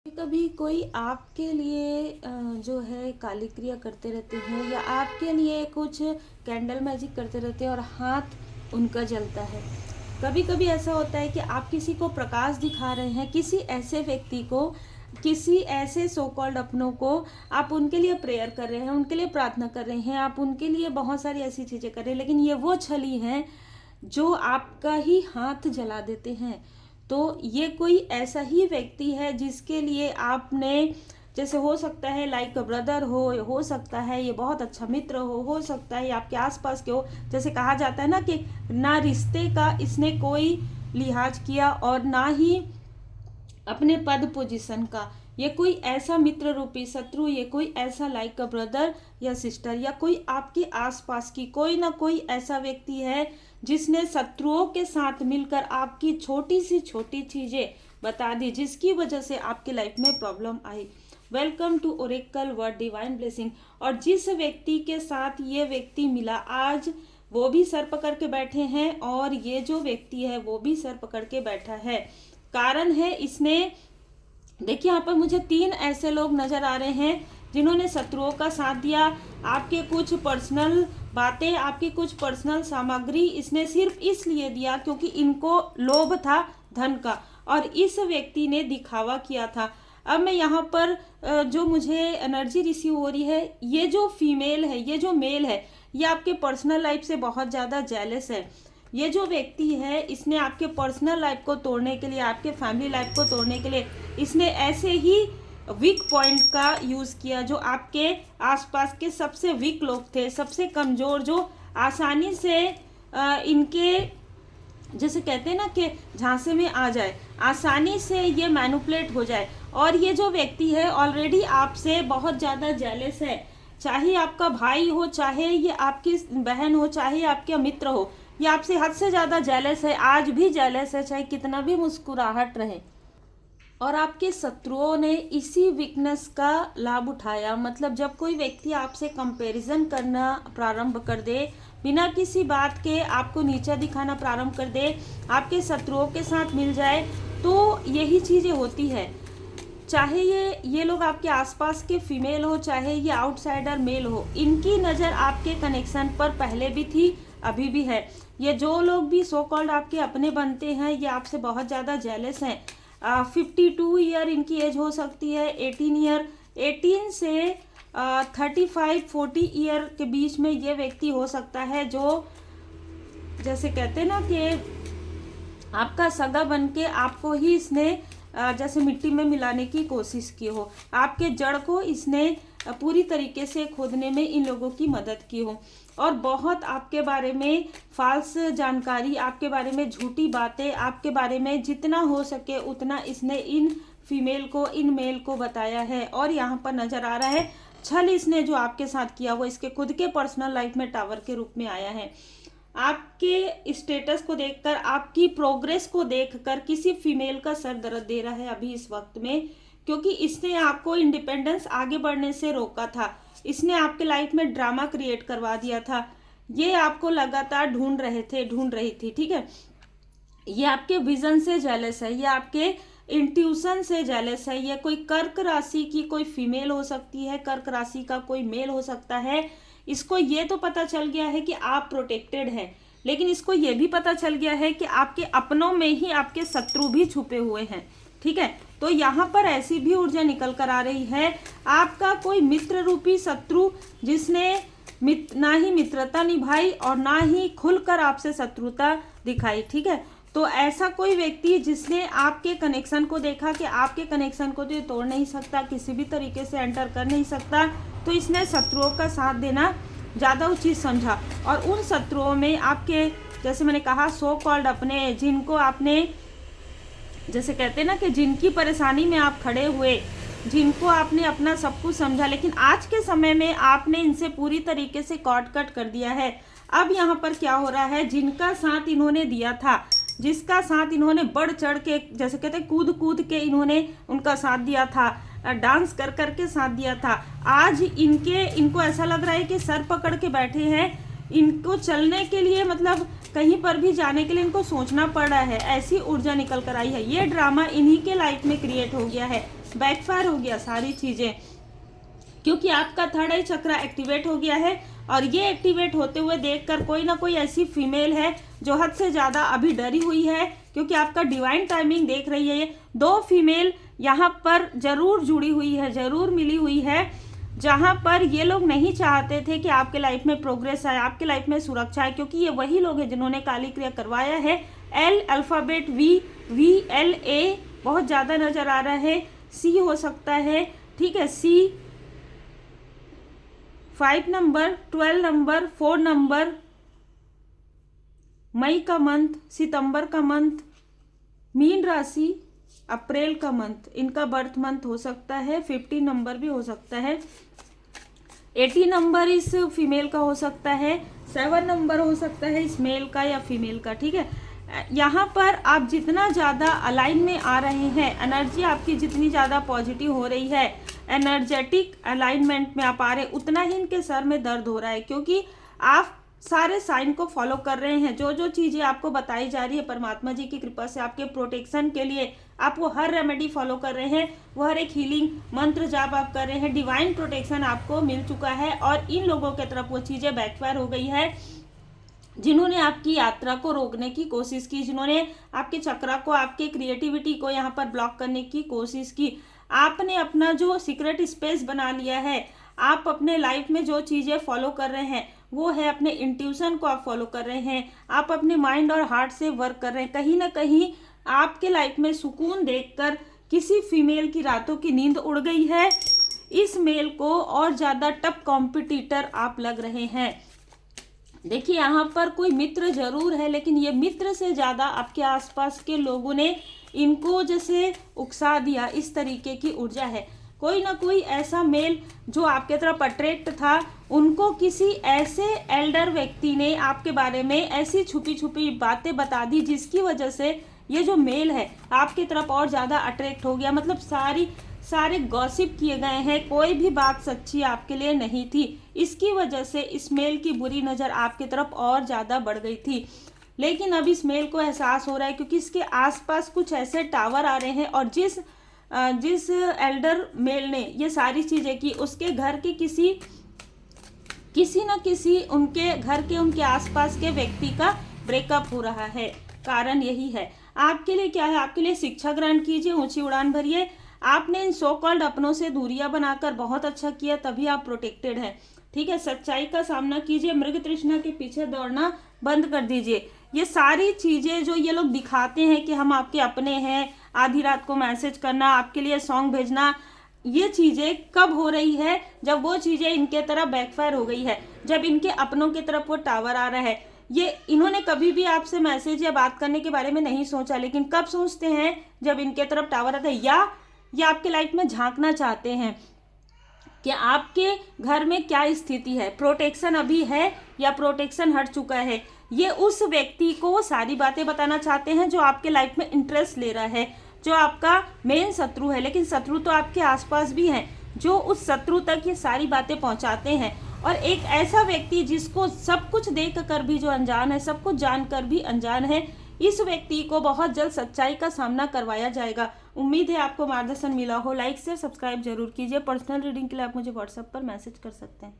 कभी कोई आपके लिए जो है काली क्रिया करते रहते हैं या आपके लिए कुछ कैंडल मैजिक करते रहते हैं और हाथ उनका जलता है। कभी कभी ऐसा होता है कि आप किसी को प्रकाश दिखा रहे हैं, किसी ऐसे व्यक्ति को, किसी ऐसे सो कॉल्ड अपनों को आप उनके लिए प्रेयर कर रहे हैं, उनके लिए प्रार्थना कर रहे हैं, आप उनके लिए बहुत सारी ऐसी चीज़ें कर रहे हैं, लेकिन ये वो छली हैं जो आपका ही हाथ जला देते हैं। तो ये कोई ऐसा ही व्यक्ति है जिसके लिए आपने, जैसे हो सकता है लाइक ब्रदर हो सकता है ये बहुत अच्छा मित्र हो सकता है आपके आसपास के हो। जैसे कहा जाता है ना कि ना रिश्ते का इसने कोई लिहाज किया और ना ही अपने पद पोजीशन का। ये कोई ऐसा मित्र रूपी शत्रु, ये कोई ऐसा लाइक अ ब्रदर या सिस्टर या कोई आपके आसपास की कोई ना कोई ऐसा व्यक्ति है जिसने शत्रुओं के साथ मिलकर आपकी छोटी सी छोटी चीजें बता दी, जिसकी वजह से आपकी लाइफ में प्रॉब्लम आई। Welcome to Oracle Word Divine Blessing. और जिस व्यक्ति के साथ ये व्यक्ति मिला आज वो भी सर पकड़ के बैठे हैं और ये जो व्यक्ति है वो भी सर पकड़ के बैठा है। कारण है इसने, देखिए यहाँ पर मुझे 3 ऐसे लोग नजर आ रहे हैं जिन्होंने शत्रुओं का साथ दिया। आपके कुछ पर्सनल बातें, आपकी कुछ पर्सनल सामग्री इसने सिर्फ इसलिए दिया क्योंकि इनको लोभ था धन का और इस व्यक्ति ने दिखावा किया था। अब मैं यहाँ पर जो मुझे एनर्जी रिसीव हो रही है, ये जो फीमेल है, ये जो मेल है, ये आपके पर्सनल लाइफ से बहुत ज़्यादा जेलस है। ये जो व्यक्ति है इसने आपके पर्सनल लाइफ को तोड़ने के लिए, आपके फैमिली लाइफ को तोड़ने के लिए इसने ऐसे ही वीक पॉइंट का यूज़ किया जो आपके आसपास के सबसे वीक लोग थे, सबसे कमज़ोर, जो आसानी से इनके, जैसे कहते हैं ना कि झांसे में आ जाए, आसानी से ये मैनिपुलेट हो जाए। और ये जो व्यक्ति है ऑलरेडी आपसे बहुत ज़्यादा जेलस है, चाहे आपका भाई हो, चाहे ये आपकी बहन हो, चाहे आपके मित्र हो, ये आपसे हद से ज़्यादा जेलस है, आज भी जेलस है, चाहे कितना भी मुस्कुराहट रहे। और आपके शत्रुओं ने इसी वीकनेस का लाभ उठाया। मतलब जब कोई व्यक्ति आपसे कंपैरिजन करना प्रारंभ कर दे, बिना किसी बात के आपको नीचा दिखाना प्रारंभ कर दे, आपके शत्रुओं के साथ मिल जाए, तो यही चीज़ें होती है। चाहे ये लोग आपके आसपास के फीमेल हो, चाहे ये आउटसाइडर मेल हो, इनकी नज़र आपके कनेक्शन पर पहले भी थी, अभी भी है। ये जो लोग भी सो कॉल्ड आपके अपने बनते हैं ये आपसे बहुत ज़्यादा जेलस हैं। 52 ईयर इनकी एज हो सकती है, 18 ईयर, 18 से 35-40 ईयर के बीच में ये व्यक्ति हो सकता है, जो जैसे कहते हैं ना कि आपका सगा बन के आपको ही इसने जैसे मिट्टी में मिलाने की कोशिश की हो, आपके जड़ को इसने पूरी तरीके से खोदने में इन लोगों की मदद की हो। और बहुत आपके बारे में फाल्स जानकारी, आपके बारे में झूठी बातें, आपके बारे में जितना हो सके उतना इसने इन फीमेल को, इन मेल को बताया है। और यहाँ पर नजर आ रहा है छल इसने जो आपके साथ किया वो इसके खुद के पर्सनल लाइफ में टावर के रूप में आया है। आपके स्टेटस को देखकर, आपकी प्रोग्रेस को देखकर किसी फीमेल का सर दर्द दे रहा है अभी इस वक्त में, क्योंकि इसने आपको इंडिपेंडेंस आगे बढ़ने से रोका था। इसने आपके लाइफ में ड्रामा क्रिएट करवा दिया था। ये आपको लगातार ढूंढ रही थी, ठीक है। ये आपके विजन से जेलस है, ये आपके इंट्यूशन से जेलस है। ये कोई कर्क राशि की कोई फीमेल हो सकती है, कर्क राशि का कोई मेल हो सकता है। इसको ये तो पता चल गया है कि आप प्रोटेक्टेड हैं, लेकिन इसको ये भी पता चल गया है कि आपके अपनों में ही आपके शत्रु भी छुपे हुए हैं, ठीक है। तो यहाँ पर ऐसी भी ऊर्जा निकल कर आ रही है, आपका कोई मित्र रूपी शत्रु जिसने ना ही मित्रता निभाई और ना ही खुलकर आपसे शत्रुता दिखाई, ठीक है। तो ऐसा कोई व्यक्ति जिसने आपके कनेक्शन को देखा कि आपके कनेक्शन को तो ये तोड़ नहीं सकता, किसी भी तरीके से एंटर कर नहीं सकता, तो इसने शत्रुओं का साथ देना ज़्यादा उचित समझा। और उन शत्रुओं में आपके, जैसे मैंने कहा, सो कॉल्ड अपने, जिनको आपने, जैसे कहते हैं ना कि जिनकी परेशानी में आप खड़े हुए, जिनको आपने अपना सब कुछ समझा, लेकिन आज के समय में आपने इनसे पूरी तरीके से कॉट कट कर दिया है। अब यहाँ पर क्या हो रहा है, जिनका साथ इन्होंने दिया था, जिसका साथ इन्होंने बढ़ चढ़ के, जैसे कहते हैं कूद कूद के इन्होंने उनका साथ दिया था, डांस कर कर के साथ दिया था, आज इनको ऐसा लग रहा है कि सर पकड़ के बैठे हैं। इनको चलने के लिए, मतलब कहीं पर भी जाने के लिए इनको सोचना पड़ रहा है, ऐसी ऊर्जा निकल कर आई है। ये ड्रामा इन्हीं के लाइफ में क्रिएट हो गया है। बैकफायर हो गया सारी चीज़ें, क्योंकि आपका थर्ड आई चक्र एक्टिवेट हो गया है। और ये एक्टिवेट होते हुए देखकर कोई ना कोई ऐसी फीमेल है जो हद से ज़्यादा अभी डरी हुई है, क्योंकि आपका डिवाइन टाइमिंग देख रही है। ये 2 फीमेल यहाँ पर जरूर जुड़ी हुई है, जरूर मिली हुई है, जहाँ पर ये लोग नहीं चाहते थे कि आपके लाइफ में प्रोग्रेस आए, आपके लाइफ में सुरक्षा है, क्योंकि ये वही लोग हैं जिन्होंने काली क्रिया करवाया है। एल अल्फ़ाबेट VLA बहुत ज़्यादा नज़र आ रहा है, C हो सकता है, ठीक है, C 5 नंबर, 12 नंबर, 4 नंबर, मई का मंथ, सितंबर का मंथ, मीन राशि, अप्रैल का मंथ, इनका बर्थ मंथ हो सकता है। 50 नंबर भी हो सकता है, 80 नंबर इस फीमेल का हो सकता है, 7 नंबर हो सकता है इस मेल का या फीमेल का, ठीक है। यहाँ पर आप जितना ज़्यादा अलाइन में आ रहे हैं, एनर्जी आपकी जितनी ज़्यादा पॉजिटिव हो रही है, एनर्जेटिक अलाइनमेंट में आप आ रहे, उतना ही इनके सर में दर्द हो रहा है, क्योंकि आप सारे साइन को फॉलो कर रहे हैं। जो जो चीज़ें आपको बताई जा रही है परमात्मा जी की कृपा से आपके प्रोटेक्शन के लिए, आप वो हर रेमेडी फॉलो कर रहे हैं, वो हर एक हीलिंग मंत्र जाप आप कर रहे हैं, डिवाइन प्रोटेक्शन आपको मिल चुका है। और इन लोगों के तरफ वो चीज़ें बैकफायर हो गई है जिन्होंने आपकी यात्रा को रोकने की कोशिश की, जिन्होंने आपके चक्रा को, आपके क्रिएटिविटी को यहाँ पर ब्लॉक करने की कोशिश की। आपने अपना जो सीक्रेट स्पेस बना लिया है, आप अपने लाइफ में जो चीज़ें फॉलो कर रहे हैं वो है अपने इंट्यूशन को आप फॉलो कर रहे हैं, आप अपने माइंड और हार्ट से वर्क कर रहे हैं। कहीं ना कहीं आपके लाइफ में सुकून देखकर किसी फीमेल की रातों की नींद उड़ गई है। इस मेल को और ज़्यादा टफ कॉम्पिटिटर आप लग रहे हैं। देखिए यहाँ पर कोई मित्र जरूर है, लेकिन ये मित्र से ज़्यादा आपके आसपास के लोगों ने इनको जैसे उकसा दिया, इस तरीके की ऊर्जा है। कोई ना कोई ऐसा मेल जो आपके तरफ अट्रैक्ट था, उनको किसी ऐसे एल्डर व्यक्ति ने आपके बारे में ऐसी छुपी छुपी बातें बता दी, जिसकी वजह से ये जो मेल है आपकी तरफ और ज़्यादा अट्रैक्ट हो गया। मतलब सारे गॉसिप किए गए हैं, कोई भी बात सच्ची आपके लिए नहीं थी। इसकी वजह से इस मेल की बुरी नज़र आपकी तरफ और ज़्यादा बढ़ गई थी। लेकिन अब इस मेल को एहसास हो रहा है, क्योंकि इसके आसपास कुछ ऐसे टावर आ रहे हैं, और जिस एल्डर मेल ने ये सारी चीज़ें की, उसके घर के किसी न किसी उनके घर के, उनके आसपास के व्यक्ति का ब्रेकअप हो रहा है। कारण यही है। आपके लिए क्या है? आपके लिए शिक्षा ग्रहण कीजिए, ऊंची उड़ान भरिए। आपने इन सो कॉल्ड अपनों से दूरियां बनाकर बहुत अच्छा किया, तभी आप प्रोटेक्टेड हैं, ठीक है। सच्चाई का सामना कीजिए, मृग तृष्णा के पीछे दौड़ना बंद कर दीजिए। ये सारी चीज़ें जो ये लोग दिखाते हैं कि हम आपके अपने हैं, आधी रात को मैसेज करना, आपके लिए सॉन्ग भेजना, ये चीज़ें कब हो रही है? जब वो चीज़ें इनके तरफ बैकफायर हो गई है, जब इनके अपनों की तरफ वो टावर आ रहा है। ये इन्होंने कभी भी आपसे मैसेज या बात करने के बारे में नहीं सोचा, लेकिन कब सोचते हैं? जब इनके तरफ टावर आता है, या ये आपके लाइफ में झांकना चाहते हैं कि आपके घर में क्या स्थिति है, प्रोटेक्शन अभी है या प्रोटेक्शन हट चुका है। ये उस व्यक्ति को सारी बातें बताना चाहते हैं जो आपके लाइफ में इंटरेस्ट ले रहा है, जो आपका मेन शत्रु है। लेकिन शत्रु तो आपके आसपास भी हैं, जो उस शत्रु तक ये सारी बातें पहुंचाते हैं। और एक ऐसा व्यक्ति जिसको सब कुछ देख कर भी जो अनजान है, सब कुछ जानकर भी अनजान है, इस व्यक्ति को बहुत जल्द सच्चाई का सामना करवाया जाएगा। उम्मीद है आपको मार्गदर्शन मिला हो। लाइक शेयर सब्सक्राइब जरूर कीजिए। पर्सनल रीडिंग के लिए आप मुझे व्हाट्सएप पर मैसेज कर सकते हैं।